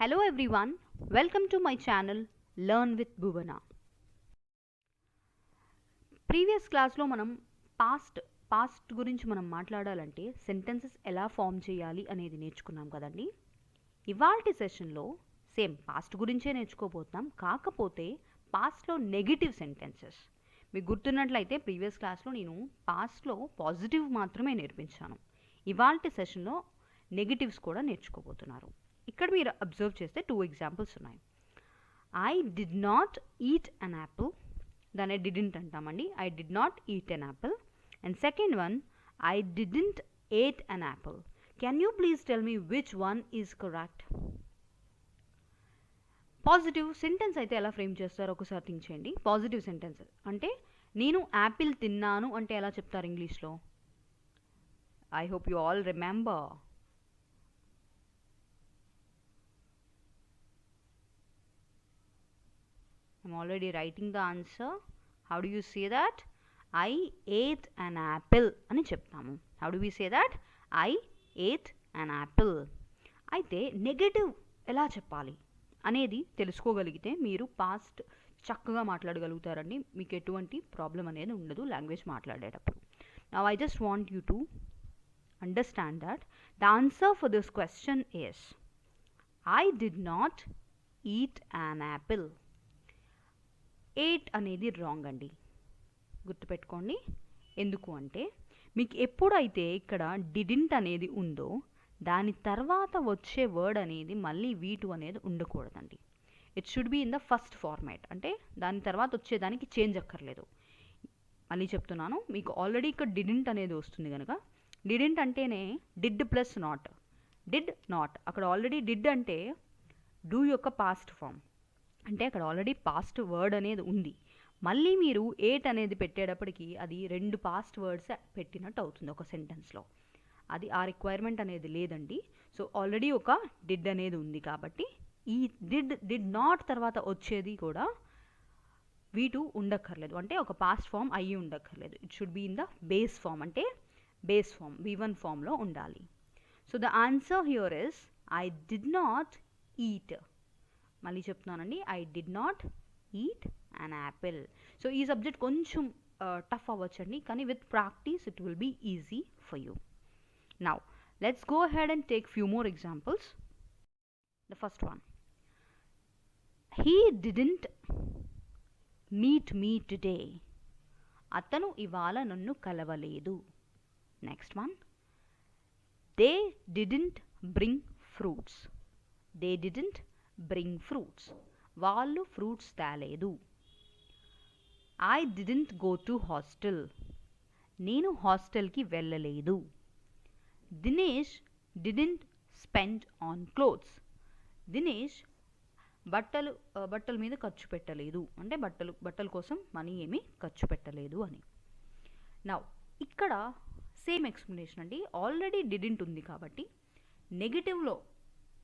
Hello everyone, welcome to my channel Learn with Bhuvana. Previous క్లాస్లో మనం past గురించి మనం మాట్లాడాలంటే సెంటెన్సెస్ ఎలా ఫామ్ చేయాలి అనేది నేర్చుకున్నాం కదండి. ఇవాల్టి సెషన్లో సేమ్ పాస్ట్ గురించే నేర్చుకోబోతున్నాం. కాకపోతే పాస్ట్లో నెగిటివ్ సెంటెన్సెస్ మీకు గుర్తున్నట్లయితే ప్రీవియస్ క్లాస్లో నేను పాస్ట్లో పాజిటివ్ మాత్రమే నేర్పించాను. ఇవాల్టి సెషన్లో నెగిటివ్స్ కూడా నేర్చుకోబోతున్నారు. ఇక్కడ మీరు అబ్జర్వ్ చేస్తే 2 ఎగ్జాంపుల్స్ ఉన్నాయి. I did not eat an apple, దాన్ని డిడెంట్ అంటామండి. I did not eat an apple. And second one, I didn't ate an apple. Can you please tell me which one is correct? Positive sentence అయితే ఎలా frame చేస్తారో ఒకసారి think చేయండి. Positive sentence అంటే నేను Apple తిన్నాను అంటే ఎలా చెప్తారు ఇంగ్లీష్లో? I hope you all remember. I'm already writing the answer. How do you say that? I ate an apple అని చెప్తాము. How do we say that? I ate an apple. అయితే నెగటివ్ ఎలా చెప్పాలి అనేది తెలుసుకోగలిగితే మీరు పాస్ట్ చక్కగా మాట్లాడగలుగుతారండి. మీకు ఎటువంటి ప్రాబ్లం అనేది ఉండదు లాంగ్వేజ్ మాట్లాడేటప్పుడు. Now I just want you to understand that the answer for this question is I did not eat an apple. 8 అనేది రాంగ్ అండి, గుర్తుపెట్టుకోండి. ఎందుకు అంటే మీకు ఎప్పుడైతే ఇక్కడ డిడింట్ అనేది ఉందో దాని తర్వాత వచ్చే వర్డ్ అనేది మళ్ళీ V2 అనేది ఉండకూడదండి. It should be in the first format. అంటే దాని తర్వాత వచ్చేదానికి చేంజ్ అక్కర్లేదు. మళ్ళీ చెప్తున్నాను, మీకు ఆల్రెడీ ఇక్కడ డిడింట్ అనేది వస్తుంది కనుక డిడింట్ అంటేనే did plus not. Did not అక్కడ ఆల్రెడీ డిడ్ అంటే డూ యొక్క పాస్ట్ ఫామ్, అంటే అక్కడ ఆల్రెడీ పాస్ట్ వర్డ్ అనేది ఉంది. మళ్ళీ మీరు 8 అనేది పెట్టేటప్పటికి అది 2 పాస్ట్ వర్డ్స్ పెట్టినట్టు అవుతుంది ఒక సెంటెన్స్లో. అది ఆ రిక్వైర్మెంట్ అనేది లేదండి. సో ఆల్రెడీ ఒక డిడ్ అనేది ఉంది కాబట్టి ఈ డిడ్ నాట్ తర్వాత వచ్చేది కూడా V2 ఉండక్కర్లేదు, అంటే ఒక పాస్ట్ ఫామ్ అయ్యి ఉండక్కర్లేదు. It should be in the base form, అంటే బేస్ ఫామ్ V1 ఫామ్లో ఉండాలి. So the answer here is I did not eat. మళ్ళీ చెప్తున్నానండి, I did not eat an apple. So ఈ సబ్జెక్ట్ కొంచెం టఫ్ అవ్వచ్చండి, కానీ with practice it will be easy for you. Now let's go ahead and take few more examples. The first one, he didn't meet me today. అతను ఇవాళ నన్ను కలవలేదు. Next one, they didn't bring fruits. They didn't bring fruits. వాళ్ళు fruits తేలేదు. I didn't go to hostel. నేను హాస్టల్కి వెళ్ళలేదు. Dinesh didn't spend on clothes. Dinesh బట్టల మీద ఖర్చు పెట్టలేదు, అంటే బట్టల కోసం మనీ ఏమీ ఖర్చు పెట్టలేదు అని. నౌ ఇక్కడ సేమ్ ఎక్స్ప్లెనేషన్ అండి. ఆల్రెడీ డిడెంట్ ఉంది కాబట్టి నెగిటివ్లో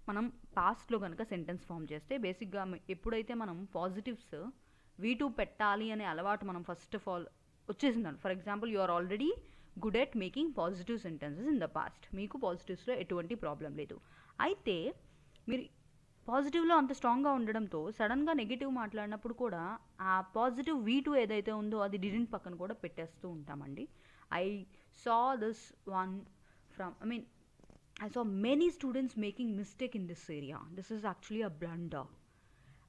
మనం పాస్ట్లో కనుక సెంటెన్స్ ఫామ్ చేస్తే బేసిక్గా ఎప్పుడైతే మనం పాజిటివ్స్ V2 పెట్టాలి అనే అలవాటు మనం ఫస్ట్ ఆఫ్ ఆల్ వచ్చేసిందండి. For example you are already good at making positive sentences in the past. మీకు పాజిటివ్స్లో ఎటువంటి ప్రాబ్లం లేదు. అయితే మీరు పాజిటివ్లో అంత స్ట్రాంగ్గా ఉండడంతో సడన్గా నెగిటివ్ మాట్లాడినప్పుడు కూడా ఆ పాజిటివ్ V2 ఏదైతే ఉందో అది డిడెంట్ పక్కన కూడా పెట్టేస్తూ ఉంటామండి. I saw this one from I saw many students making mistake in this area. This is actually a blunder.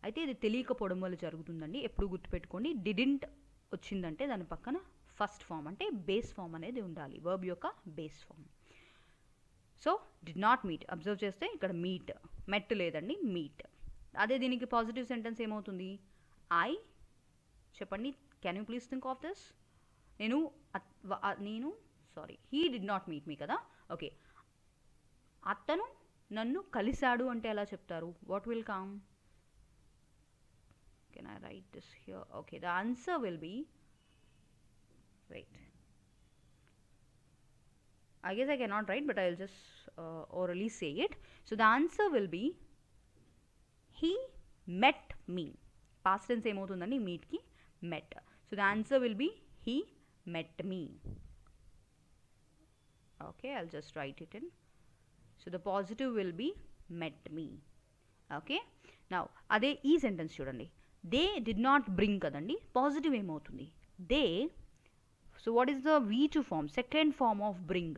అయితే ఇది తెలియకపోవడం వల్ల జరుగుతుందండి. ఎప్పుడు గుర్తుపెట్టుకోండి, డిడెంట్ వచ్చిందంటే దాని పక్కన ఫస్ట్ ఫామ్ అంటే బేస్ ఫామ్ అనేది ఉండాలి, వర్బ్ యొక్క base form. So did not meet observe చేస్తే ఇక్కడ మెట్ లేదండి, మీట్. అదే దీనికి పాజిటివ్ సెంటెన్స్ ఏమవుతుంది? ఐ చెప్పండి, can you please think of this? He did not meet me కదా. ఓకే, అతను నన్ను కలిశాడు అంటే ఎలా చెప్తారు? What will come? Can I write this here? Okay, the answer will be, wait, I guess I cannot write, but I will just orally say it. So the answer will be he met me. Past tense ఏమవుతుందండి? meet కి met. So the answer will be he met me. Okay, I'll just write it in. So the positive will be met me. Okay, now అదే ఈ sentence చూడండి. They did not bring కదండి, positive ఏమవుతుంది? They. So what is the V2 form? Second form of bring.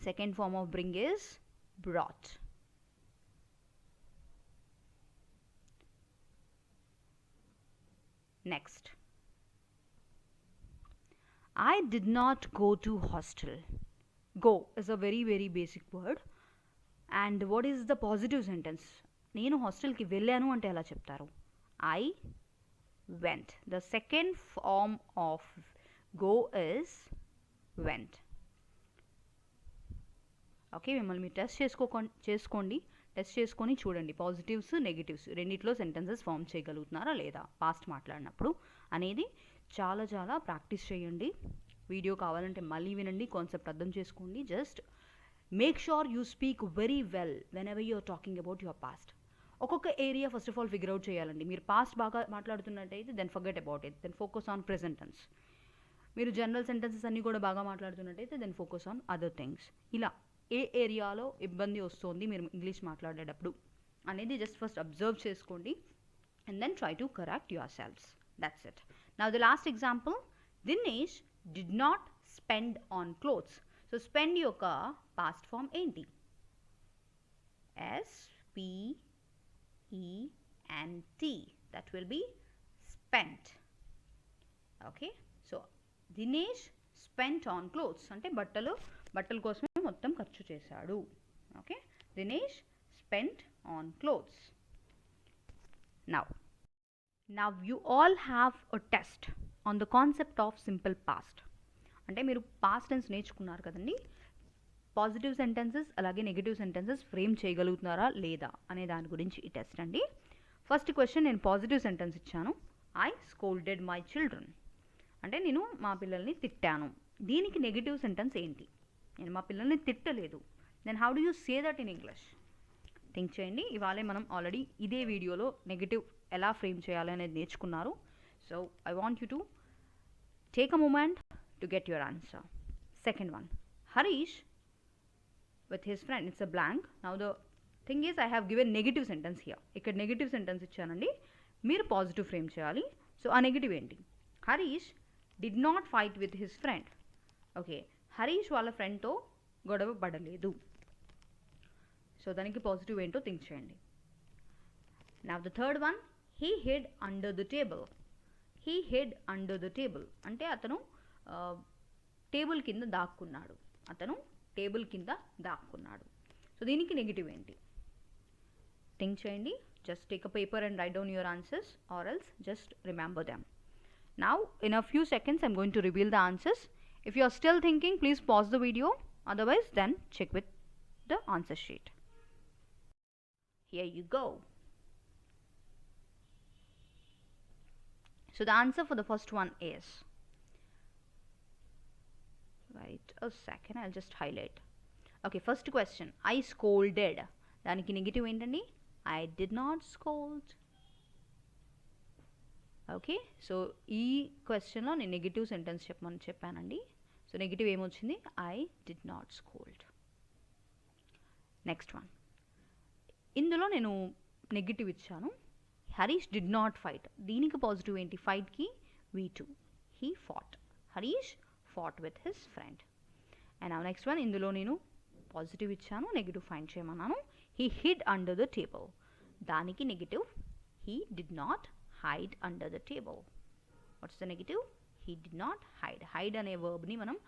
Second form of bring is brought. Next, I did not go to hostel. Go is a very very basic word. And what is the positive sentence? నేను హాస్టల్కి వెళ్ళాను అంటే ఎలా చెప్తారు? I went. The second form of go is went. Okay, మిమ్మల్ని మీరు test చేసుకోండి. Test చేసుకొని చూడండి పాజిటివ్స్ నెగిటివ్స్ రెండిట్లో సెంటెన్సెస్ ఫామ్ చేయగలుగుతున్నారా లేదా పాస్ట్ మాట్లాడినప్పుడు అనేది. చాలా చాలా ప్రాక్టీస్ చేయండి. వీడియో కావాలంటే మళ్ళీ వినండి, కాన్సెప్ట్ అర్థం చేసుకోండి. Just make sure you speak very well whenever you're talking about your past. ఒక్కొక్క area first of all figure out చేయాలండి. మీరు పాస్ట్ బాగా మాట్లాడుతున్నట్టయితే then forget about it, then focus on present tense. మీరు general sentences అన్నీ కూడా బాగా మాట్లాడుతున్నట్టయితే then focus on other things. ఇలా ఏ ఏరియాలో ఇబ్బంది వస్తుంది మీరు ఇంగ్లీష్ మాట్లాడేటప్పుడు అనేది జస్ట్ ఫస్ట్ అబ్జర్వ్ చేసుకోండి and then try to correct your shelves. That's it. Now the last example, Dinesh did not spend on clothes. So spend యొక్క పాస్ట్ ఫామ్ ఏంటి? SPENT. That will be spent. Okay, so Dinesh spent on clothes అంటే బట్టల కోసమే మొత్తం ఖర్చు చేశాడు. Okay, Dinesh spent on clothes. Now you all have a test on the concept of simple past. అంటే మీరు పాస్ట్ టెన్స్ నేర్చుకున్నారు కదండి, పాజిటివ్ సెంటెన్సెస్ అలాగే నెగిటివ్ సెంటెన్సెస్ ఫ్రేమ్ చేయగలుగుతున్నారా లేదా అనే దాని గురించి ఈ టెస్ట్ అండి. ఫస్ట్ క్వశ్చన్, నేను పాజిటివ్ సెంటెన్స్ ఇచ్చాను. ఐ స్కోల్డెడ్ మై చిల్డ్రన్ అంటే నేను మా పిల్లల్ని తిట్టాను. దీనికి నెగిటివ్ సెంటెన్స్ ఏంటి? నేను మా పిల్లల్ని తిట్టలేదు. Then how do you say that in English? Think చేయండి. ఇవాళే మనం ఆల్రెడీ ఇదే వీడియోలో నెగిటివ్ ఎలా ఫ్రేమ్ చేయాలి అనేది నేర్చుకున్నారు. So I want you to take a moment to get your answer. Second one, Harish with his friend. It's a blank. Now the thing is I have given negative sentence here. ఇక్కడ negative sentence ఇచ్చానండి, మీరు positive frame చేయాలి. So ఆ negative ఏంటి? Harish did not fight with his friend. Okay, Harish వాళ్ళ ఫ్రెండ్తో గొడవ పడలేదు. సో దానికి పాజిటివ్ ఏంటో థింక్ చేయండి. Now the third one, he hid under the table. He hid under the table అంటే అతను టేబుల్ కింద దాక్కున్నాడు. అతను టేబుల్ కింద దాక్కున్నాడు. సో దీనికి నెగిటివ్ ఏంటి? థింక్ చేయండి. Just take a paper and write down your answers or else just remember them. Now in a few seconds I'm going to reveal the answers. If you are still thinking please pause the video, otherwise then check with the answer sheet. Here you go. So the answer for the first one is, wait a second, I'll just highlight. Okay, first question, I scolded. దానికి negative ఏంటండి? I did not scold. Okay, so ఈ క్వశ్చన్లో నేను negative sentence చెప్పానండి. So negative ఏమొచ్చింది? I did not scold. Next one, ఇందులో నేను negative ఇచ్చాను. Harish did not fight. దీనికి పాజిటివ్ ఏంటి? ఫైట్కి V2, he fought. Harish fought with his friend. And next one, ఇందులో నేను పాజిటివ్ ఇచ్చాను, నెగిటివ్ ఫైండ్ చేయమన్నాను. He hid under the table. దానికి negative, he did not hide under the table. What's the negative? He did not hide. Hide అనే వర్బ్ని మనం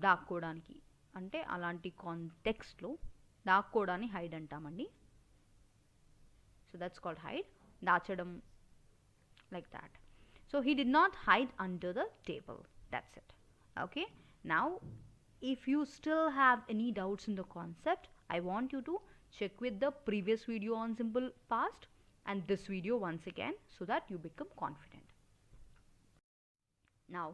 దాక్కోవడానికి అంటే అలాంటి కాంటెక్స్ట్లో దాక్కోవడాన్ని హైడ్ అంటామండి. సో దట్స్ కాల్డ్ హైడ్, దాచడం, like that. So he did not hide under the table. That's it. Okay, now if you still have any doubts in the concept, I want you to check with the previous video on simple past and this video once again so that you become confident. Now,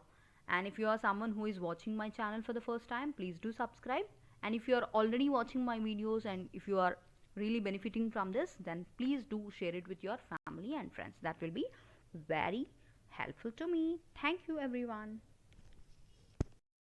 and if you are someone who is watching my channel for the first time, please do subscribe. And if you are already watching my videos and if you are really benefiting from this, then please do share it with your family and friends. That will be very helpful to me. Thank you everyone.